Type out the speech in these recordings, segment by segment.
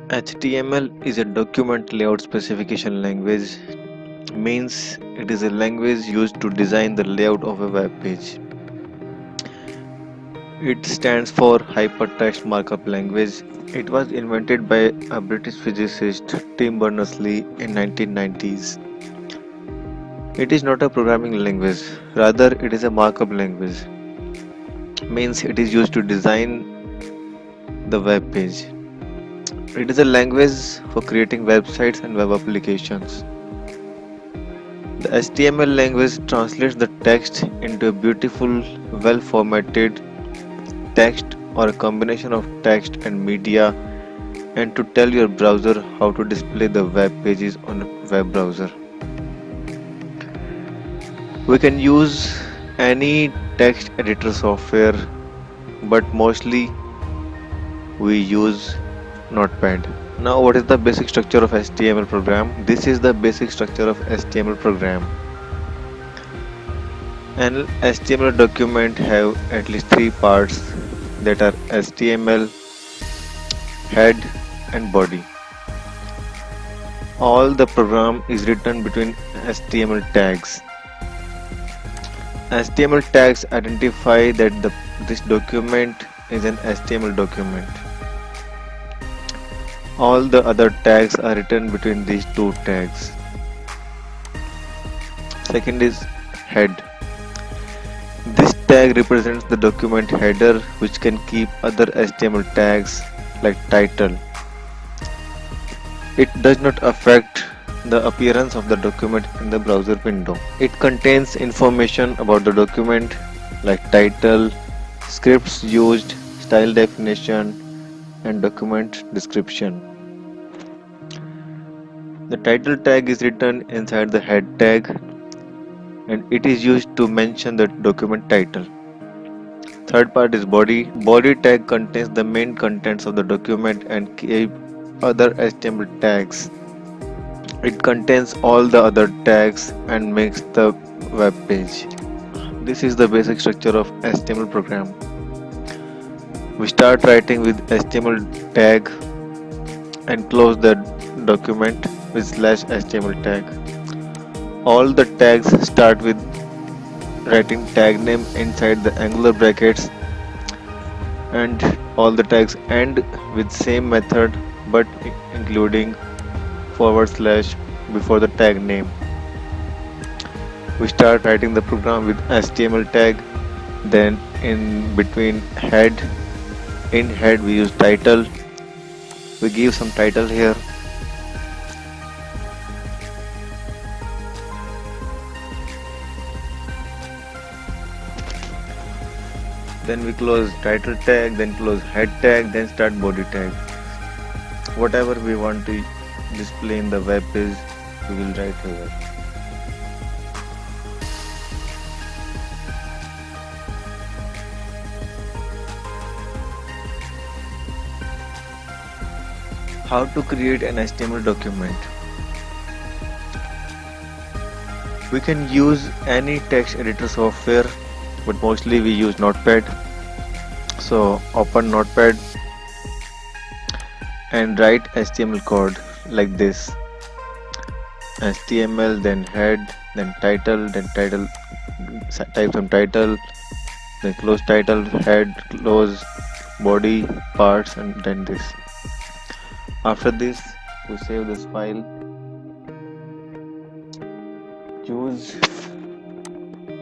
HTML is a document layout specification language, means it is a language used to design the layout of a web page. It stands for Hypertext Markup Language. It was invented by a British physicist Tim Berners-Lee in 1990s. It is not a programming language, rather it is a markup language, means it is used to design the web page. It is a language for creating websites and web applications. The HTML language translates the text into a beautiful, well formatted text or a combination of text and media, and to tell your browser how to display the web pages on a web browser. We can use any text editor software, but mostly we use Notepad. Now, what is the basic structure of HTML program? This is the basic structure of HTML program. An HTML document have at least three parts, that are HTML, head and body. All the program is written between HTML tags. HTML tags identify that this document is an HTML document. All the other tags are written between these two tags. Second is head. This tag represents the document header, which can keep other HTML tags like title. It does not affect the appearance of the document in the browser window. It contains information about the document like title, scripts used, style definition, and document description. The title tag is written inside the head tag, and it is used to mention the document title. Third part is body. Body tag contains the main contents of the document and keep other HTML tags. It contains all the other tags and makes the web page. This is the basic structure of HTML program. We start writing with HTML tag and close the document with /HTML tag. All the tags start with writing tag name inside the angular brackets, and all the tags end with same method but including / before the tag name. We start writing the program with HTML tag, then in between head, in head we use title. We give some title here. Then we close title tag, then close head tag, then start body tag. Whatever we want to display in the web page, we will write here. How to create an HTML document? We can use any text editor software, but mostly we use Notepad. So open Notepad and write HTML code like this: HTML, then head, then title, type some title, then close title, head, close, body, parts, and then this. After this, we save this file. Choose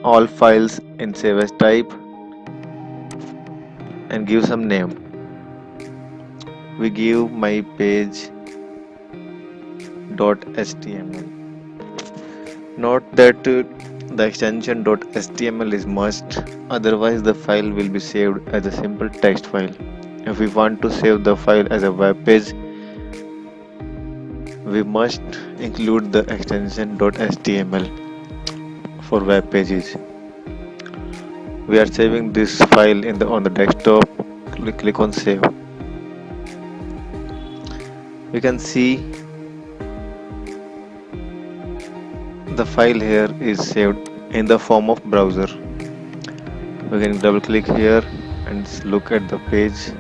all files in save as type and give some name. We give my page.html. Note that the extension .html is must, otherwise the file will be saved as a simple text file. If we want to save the file as a web page, we must include the extension .html for web pages. We are saving this file on the desktop. Click on save. You can see the file here is saved in the form of browser. We can double click here and look at the page.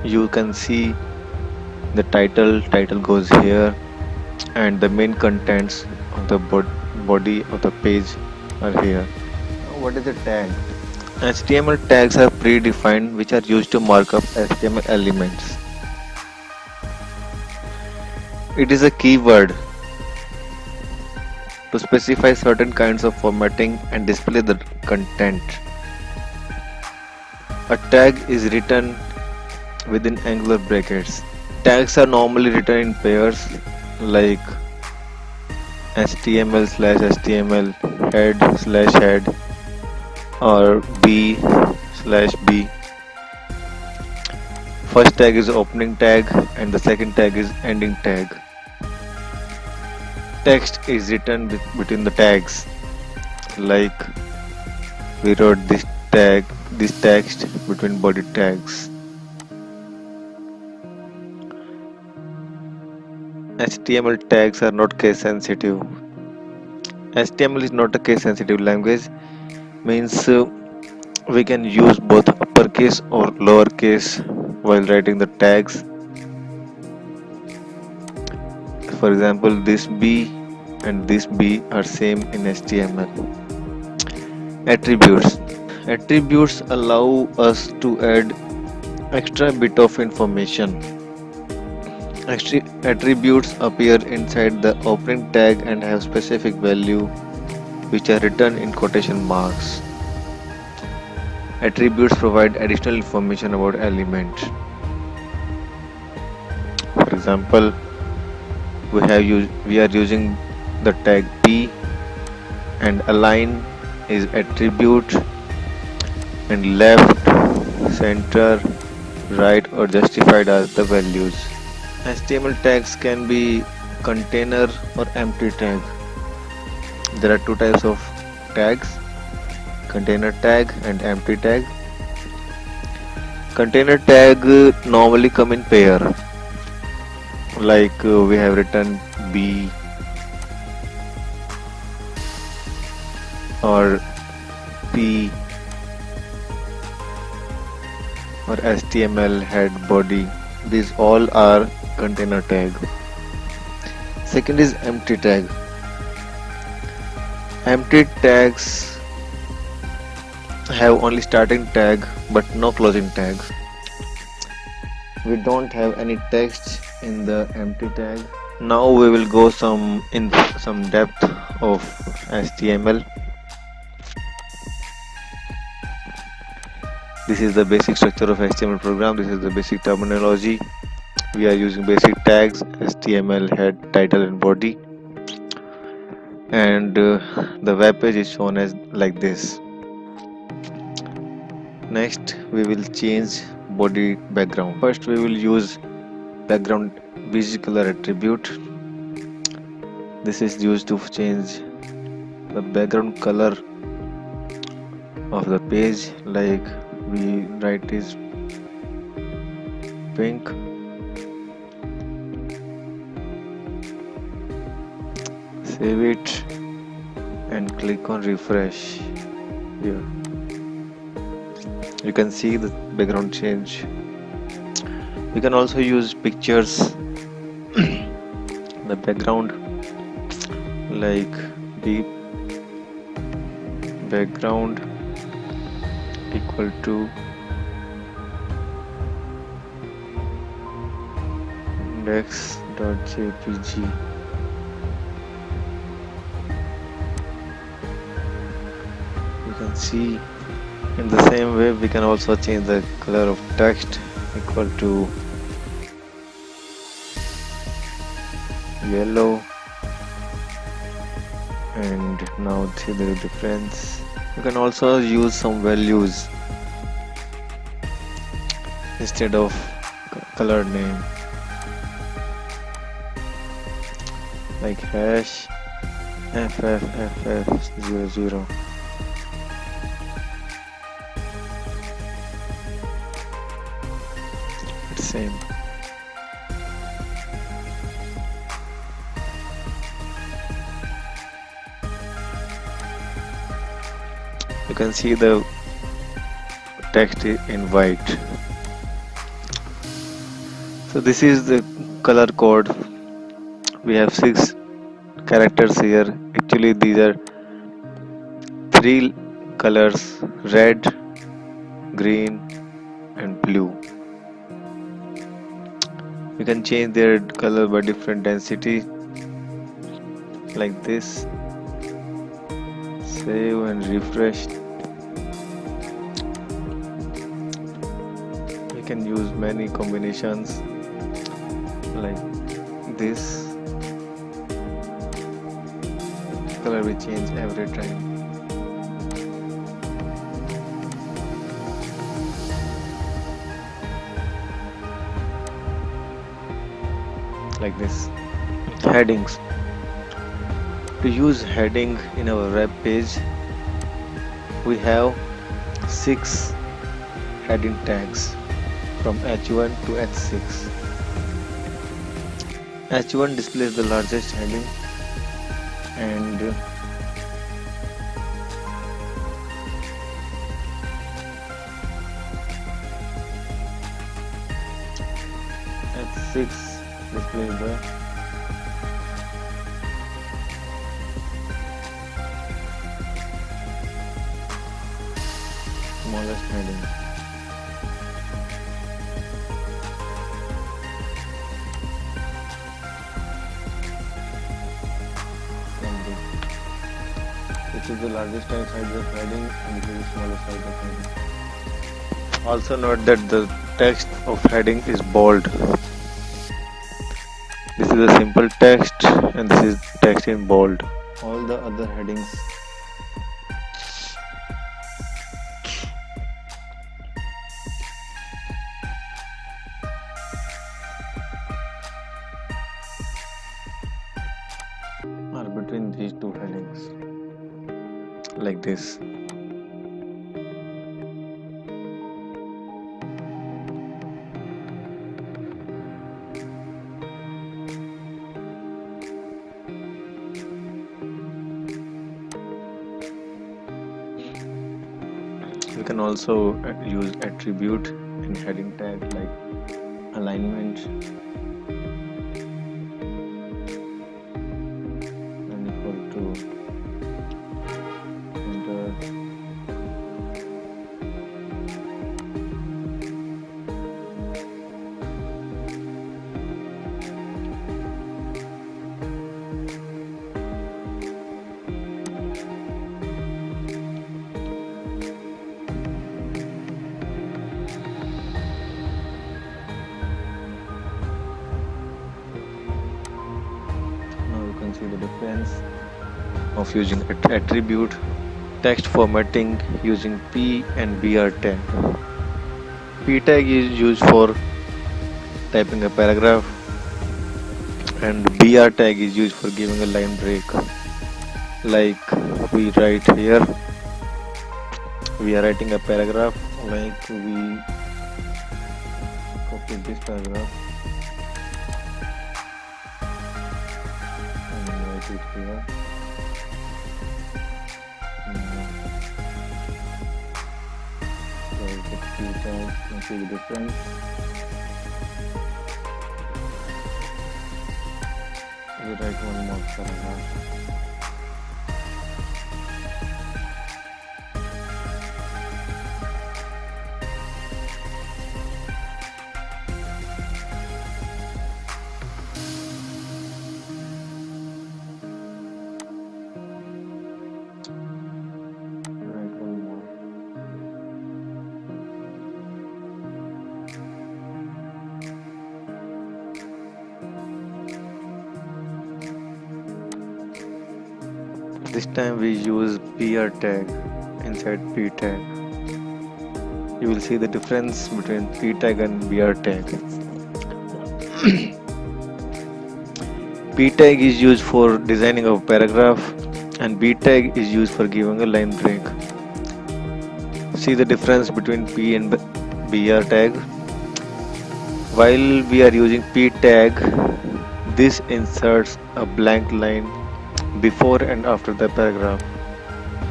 You can see the title goes here, and the main contents of the body of the page are here. What is a tag? HTML tags are predefined, which are used to mark up HTML elements. It is a keyword to specify certain kinds of formatting and display the content. A tag is written within angular brackets. Tags are normally written in pairs like HTML/HTML, head/head, or B/B. First tag is opening tag and the second tag is ending tag. Text is written between the tags, like we wrote this text between body tags. HTML tags are not case sensitive. HTML is not a case sensitive language, means we can use both uppercase or lowercase while writing the tags. For example, this B and this B are same in HTML. Attributes. Attributes allow us to add extra bit of information. Attributes appear inside the opening tag and have specific value which are written in quotation marks. Attributes provide additional information about element. For example, we are using the tag P, and align is attribute, and left, center, right, or justified are the values. HTML tags can be container or empty tag. There are two types of tags: container tag and empty tag. Container tag normally come in pair, like we have written B or P or HTML head body. These all are container tag. Second is empty tag. Empty tags have only starting tag but no closing tag. We don't have any text in the empty tag. Now we will go in some depth of HTML. This is the basic structure of HTML program. This is the basic terminology. We are using basic tags: HTML head, title, and body. And the web page is shown as like this. Next, we will change body background. First, we will use background color attribute. This is used to change the background color of the page, like we write is pink. Save it and click on refresh. Here you can see the background change. You can also use pictures the background, like deep background equal to index.jpg. You can see in the same way we can also change the color of text equal to yellow, and now see the difference. You can also use some values instead of color name, like hash FFFF00. It's same. You can see the text in white. So this is the color code. We have 6 characters here. Actually, these are three colors: red, green, and blue. We can change their color by different density, like this. Save and refresh. We can use many combinations like this. Color will change every time. Like this. Headings. To use heading in our web page, we have 6 heading tags from H1 to H6. H1 displays the largest heading and H6 displays the smallest heading. This is the largest size of heading and this is the smallest size of heading. Also note that the text of heading is bold. This is a simple text and this is text in bold. All the other headings are between these two headings, like this. We can also use attribute in heading tag like alignment and equal to enter. See the difference of using attribute text formatting using P and BR tag. P tag is used for typing a paragraph and BR tag is used for giving a line break. Like we write here, we are writing a paragraph, like we copy this paragraph it here. So the P tag, you can see the difference. We write one more paragraph. This time we use BR tag inside P tag. You will see the difference between P tag and BR tag. P tag is used for designing a paragraph and B tag is used for giving a line break. See the difference between P and BR tag. While we are using P tag, this inserts a blank line before and after the paragraph,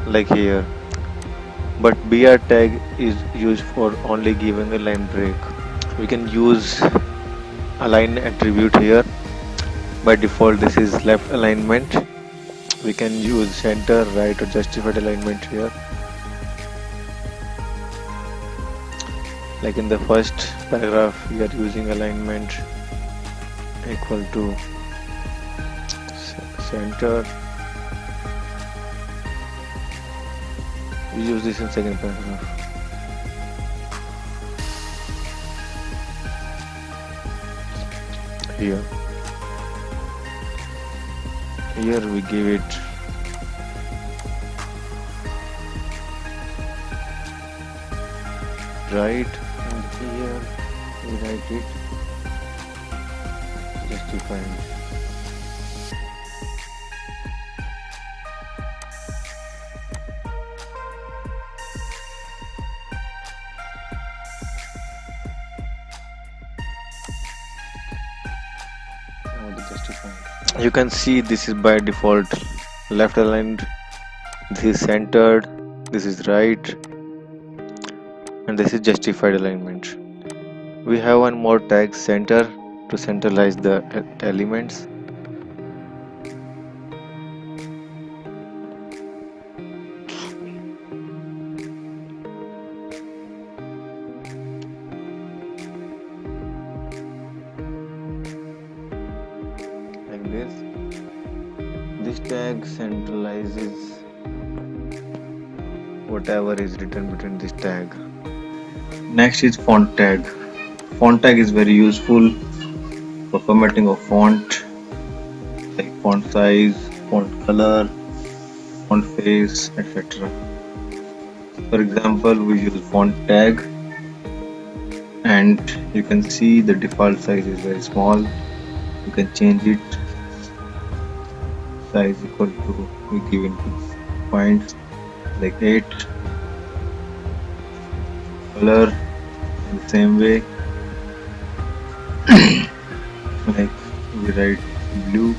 like here. But BR tag is used for only giving a line break. We can use align attribute here. By default, this is left alignment. We can use center, right, or justified alignment here. Like in the first paragraph, we are using alignment equal to center. We use this in second paragraph. Here we give it right, and here we write it justified. Now the justified. You can see this is by default left aligned, this is centered, this is right, and this is justified alignment. We have one more tag, center, to centralize the elements. Like this. This tag centralizes whatever is written between this tag. Next is font tag. Font tag is very useful for formatting of font, like font size, font color, font face, etc. For example, we use font tag, and you can see the default size is very small. You can change it. Size equal to, we give into points like 8. Color in the same way, like we write blue,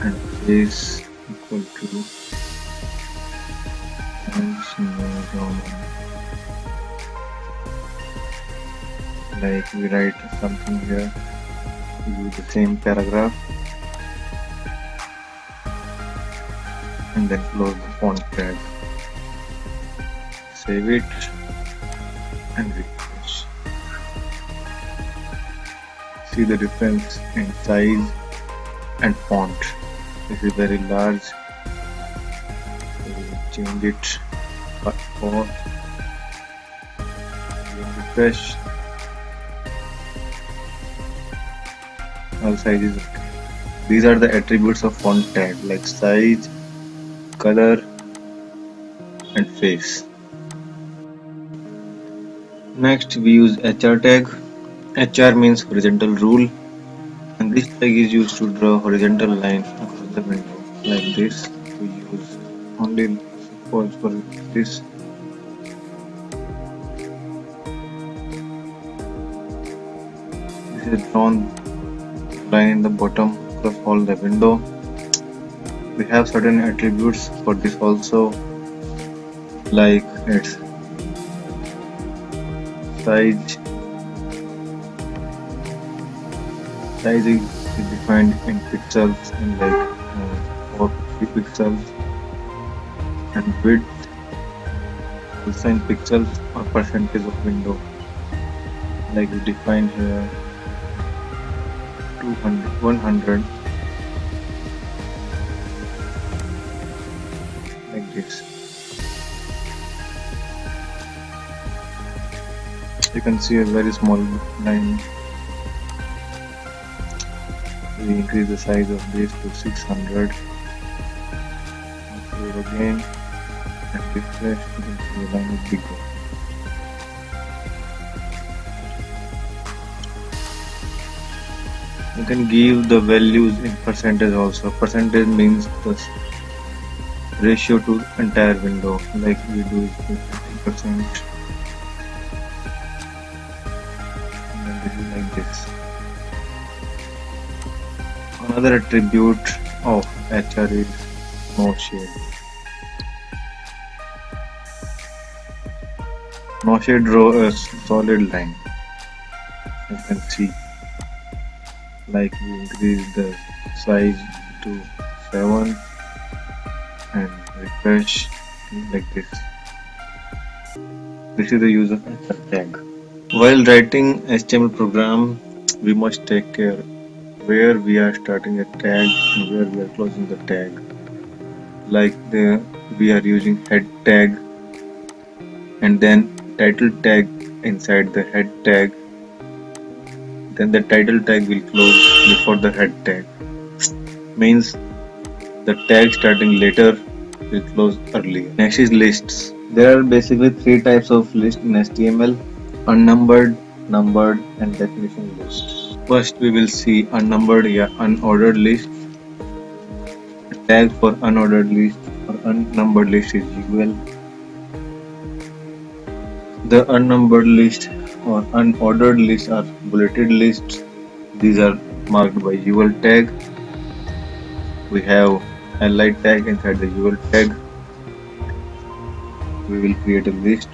and face equal to like we write something here, we do the same paragraph, and then close the font tag. Save it and refresh. See the difference in size and font. This is very large. So we will change it by 4. Refresh. All sizes okay. These are the attributes of font tag, like size, color, and face. Next, we use HR tag. HR means horizontal rule, and this tag is used to draw horizontal line across the window like this. We use only suppose for this. This is drawn line in the bottom across all the window. We have certain attributes for this also, like its size. Size is defined in pixels, in like 4 pixels, and width also in pixels or percentage of window, like we define here 200, 100, like this. You can see a very small line. We increase the size of this to 600. Save again and refresh. You can see the line is bigger. You can give the values in percentage also. Percentage means the ratio to entire window, like we do 50%. And then this is like this. Another attribute of HR is no shade. No shade draw a solid line. Like can see, like we increase the size to 7 and refresh like this. This is the use of anchor tag. While writing HTML program, we must take care where we are starting a tag and where we are closing the tag. Like we are using head tag and then title tag inside the head tag, then the title tag will close before the head tag. Means the tag starting later will close earlier. Next is lists. There are basically three types of list in HTML: unnumbered, numbered, and definition list. First we will see unnumbered or unordered list. The tag for unordered list or unnumbered list is UL. The unnumbered list or unordered list are bulleted lists. These are marked by UL tag. We have a light tag inside the UL tag. We will create a list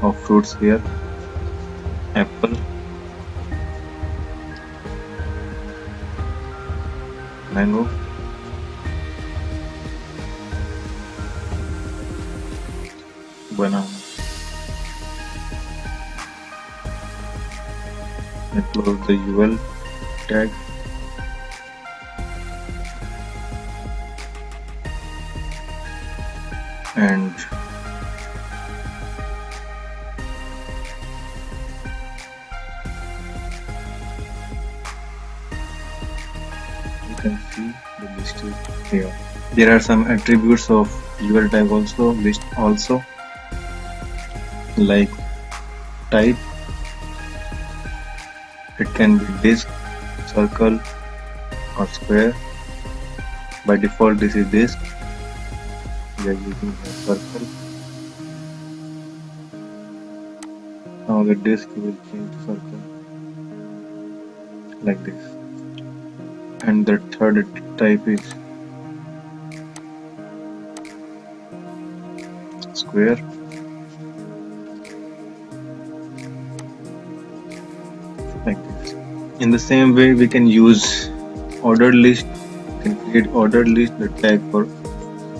of fruits here: apple, mango, banana. And close the UL tag. And you can see the list is here. There are some attributes of UL tag also, list also, like type. It can be disk, circle, or square. By default, this is disk. We are using a circle. Now the disk will change to circle like this. And the third type is square. Like this. In the same way, we can use ordered list. We can create ordered list. The tag for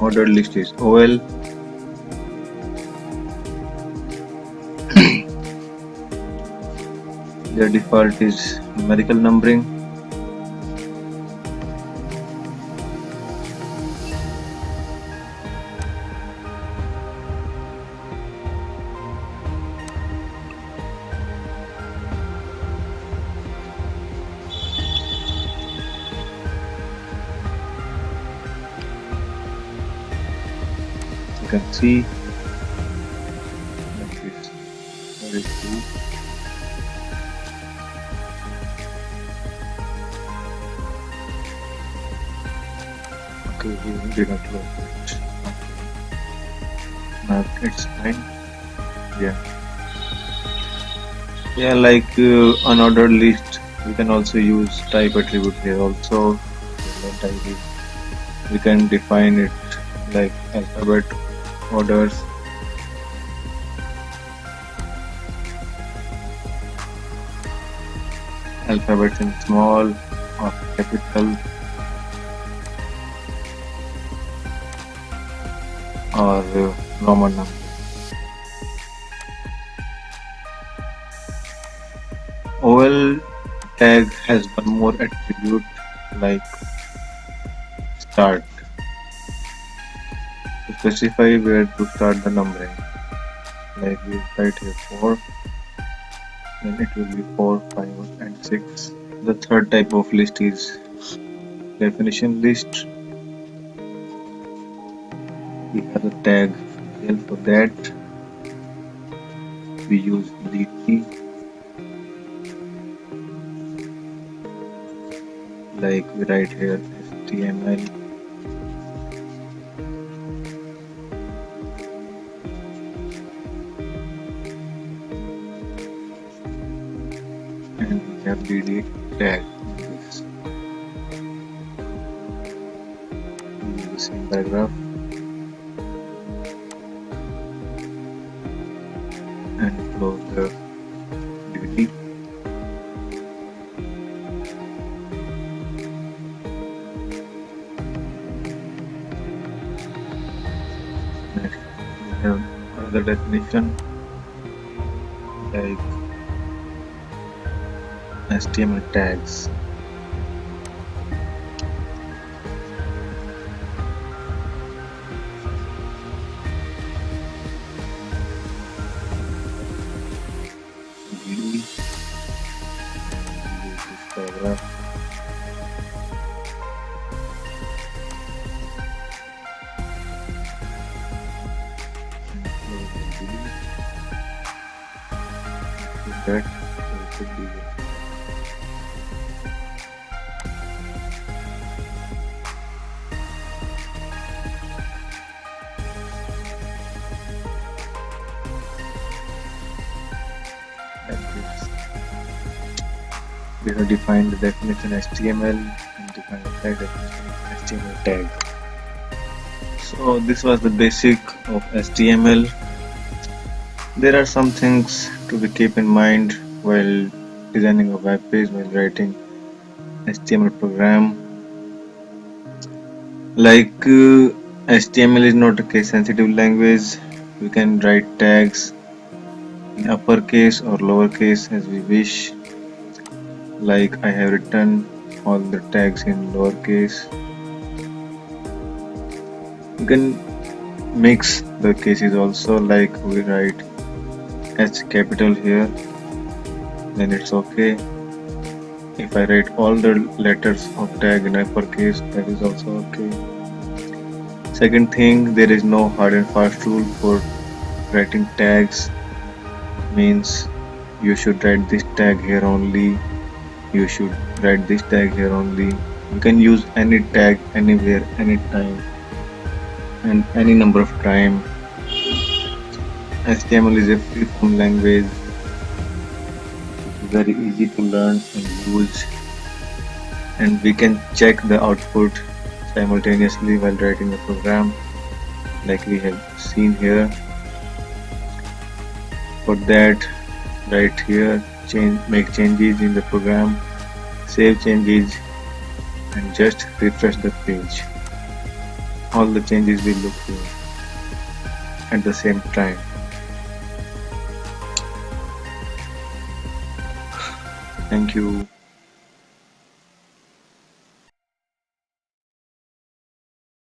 ordered list is OL. Their default is numerical numbering. You can see like this. There is 2. Okay, we did not close it. Now it's fine. Yeah, like unordered list, we can also use type attribute here also. We can define it like alphabet orders. Alphabets in small or capital or Roman number. OL tag has one more attribute like start, to specify where to start the numbering. Like we write here 4, then it will be 4, 5 and 6. The third type of list is definition list. We have the tag L for that. We use DT. Like we write here HTML. And we have DD tag. This. We use the same paragraph. And close the DD. definition like HTML tags. Use this paragraph. That should be there. Like this. We have defined the definition HTML and defined the tag definition HTML tag. So this was the basic of HTML. There are some things to be keep in mind while designing a web page, while writing HTML program. Like HTML is not a case sensitive language. We can write tags in uppercase or lowercase as we wish. Like I have written all the tags in lowercase. You can mix the cases also, like we write H capital here, then it's okay. If I write all the letters of tag in uppercase, that is also okay. Second thing, there is no hard and fast rule for writing tags. Means you should write this tag here only, you should write this tag here only. You can use any tag anywhere, anytime, and any number of time. HTML is a free-form language, very easy to learn and use, and we can check the output simultaneously while writing the program, like we have seen here. For that, right here, make changes in the program, save changes, and just refresh the page. All the changes will look here at the same time. Thank you.